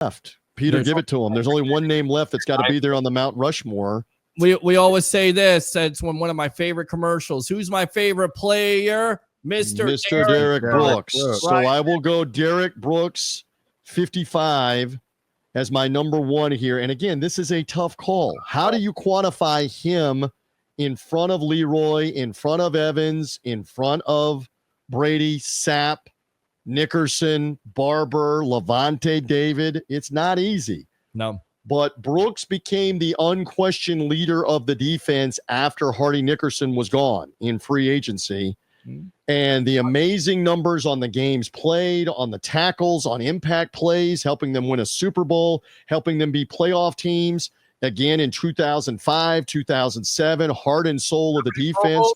left. Peter, give it to him. There's only one name left that's got to be there on the Mount Rushmore. We always say this. It's one of my favorite commercials. Who's my favorite player? Mr. Derrick Brooks. Brooks. So I will go Derrick Brooks, 55, as my number one here. And again, this is a tough call. How do you quantify him in front of Leroy, in front of Evans, in front of Brady, Sapp, Nickerson, Barber, Levante David? It's not easy. No. But Brooks became the unquestioned leader of the defense after Hardy Nickerson was gone in free agency. And the amazing numbers on the games played, on the tackles, on impact plays, helping them win a Super Bowl, helping them be playoff teams. Again, in 2005, 2007, heart and soul of the defense,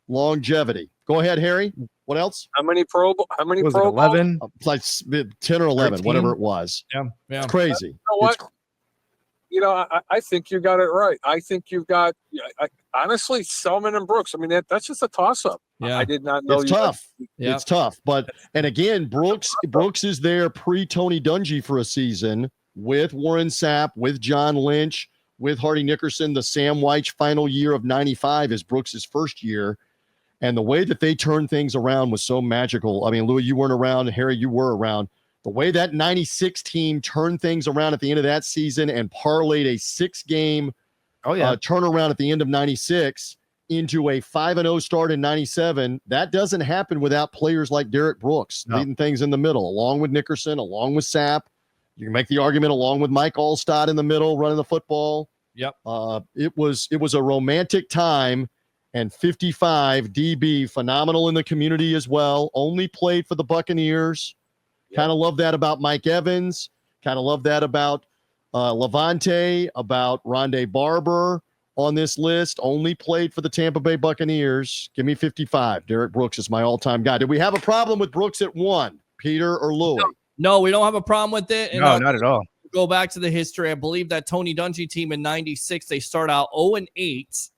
longevity. Go ahead, Harry. What else? How many Pro Bowls? 11? Like 10 or 11, 13? whatever it was. Yeah. It's crazy. You know what? I think you got it right. I think you've got, honestly, Selman and Brooks. I mean, that's just a toss-up. Yeah. I did not know. It's tough. It's tough. But, and again, Brooks is there pre-Tony Dungy for a season with Warren Sapp, with John Lynch, with Hardy Nickerson. The Sam Wyche final year of 95 is Brooks' first year. And the way that they turned things around was so magical. I mean, Louie, you weren't around. Harry, you were around. The way that 96 team turned things around at the end of that season and parlayed a 6-game turnaround at the end of 96 into a 5-0 start in 97, that doesn't happen without players like Derrick Brooks leading things in the middle, along with Nickerson, along with Sapp. You can make the argument along with Mike Allstott in the middle running the football. Yep. It was a romantic time. And 55 DB, phenomenal in the community as well. Only played for the Buccaneers. Kind of love that about Mike Evans. Kind of love that about Levante, about Ronde Barber on this list. Only played for the Tampa Bay Buccaneers. Give me 55. Derrick Brooks is my all-time guy. Did we have a problem with Brooks at 1, Peter or Louie? No, we don't have a problem with it. And no, not at all. Go back to the history. I believe that Tony Dungy team in 96, they start out 0-8.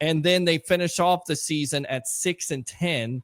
And then they finish off the season at 6-10.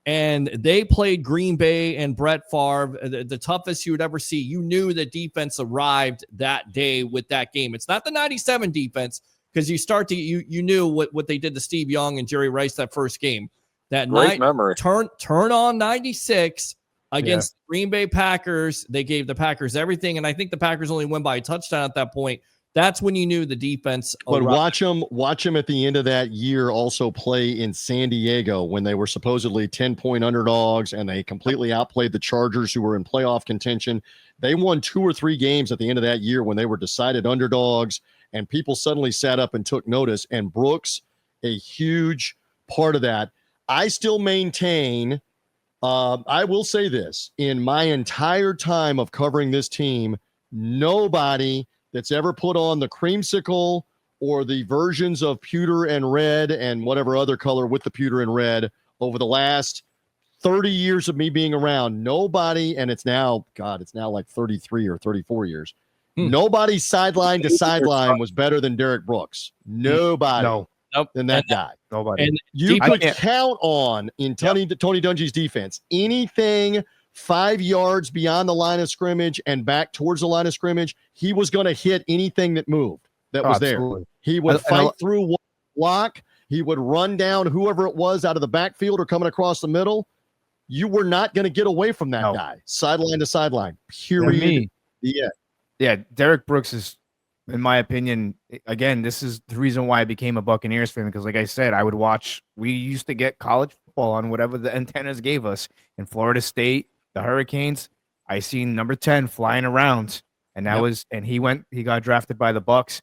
And they played Green Bay and Brett Favre, the toughest you would ever see. You knew the defense arrived that day with that game. It's not the 97 defense, because you knew what they did to Steve Young and Jerry Rice that first game. That Great memory. Turn on 96 against the Green Bay Packers. They gave the Packers everything, and I think the Packers only won by a touchdown at that point. That's when you knew the defense. But watch them at the end of that year also play in San Diego when they were supposedly 10-point underdogs and they completely outplayed the Chargers, who were in playoff contention. They won 2 or 3 games at the end of that year when they were decided underdogs, and people suddenly sat up and took notice. And Brooks, a huge part of that. I still maintain, I will say this, in my entire time of covering this team, nobody that's ever put on the creamsicle or the versions of pewter and red and whatever other color with the pewter and red over the last 30 years of me being around, nobody, and it's now like 33 or 34 years, nobody sideline to sideline was better than Derrick Brooks. Nobody. Than that guy. Nobody. And you could count on, in Tony Dungy's defense, anything 5 yards beyond the line of scrimmage and back towards the line of scrimmage, he was going to hit anything that moved that was there. He would fight through one block. He would run down whoever it was out of the backfield or coming across the middle. You were not going to get away from that guy, sideline to sideline, period. Yeah, Derrick Brooks is, in my opinion, again, this is the reason why I became a Buccaneers fan, because like I said, we used to get college football on whatever the antennas gave us. In Florida State, the Hurricanes, I seen number 10 flying around, and he got drafted by the Bucs.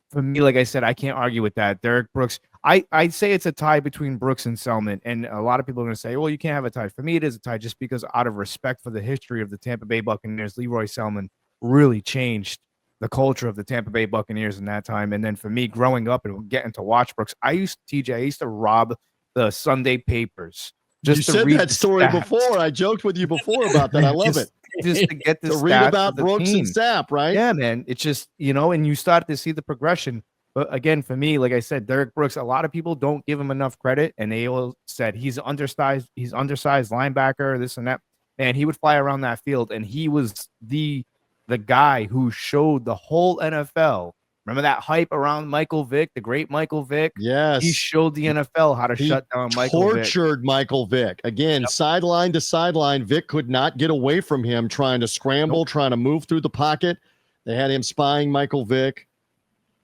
For me, like I said, I can't argue with that. Derrick Brooks, I'd say it's a tie between Brooks and Selman, and a lot of people are going to say, well, you can't have a tie. For me, it is a tie just because out of respect for the history of the Tampa Bay Buccaneers, Leroy Selman really changed the culture of the Tampa Bay Buccaneers in that time. And then for me, growing up and getting to watch Brooks, I used to rob the Sunday papers. You said that story before. I joked with you before about that. I love it. Just to get to read about Brooks and Sapp, right? Yeah, man. It's just, and you start to see the progression. But again, for me, like I said, Derrick Brooks, a lot of people don't give him enough credit, and they all said he's undersized linebacker, this and that. And he would fly around that field, and he was the the guy who showed the whole NFL. Remember that hype around Michael Vick, the great Michael Vick? Yes. He showed the NFL how to He shut down Michael Vick. tortured Michael Vick. Again, sideline to sideline. Vick could not get away from him trying to scramble, trying to move through the pocket. They had him spying Michael Vick.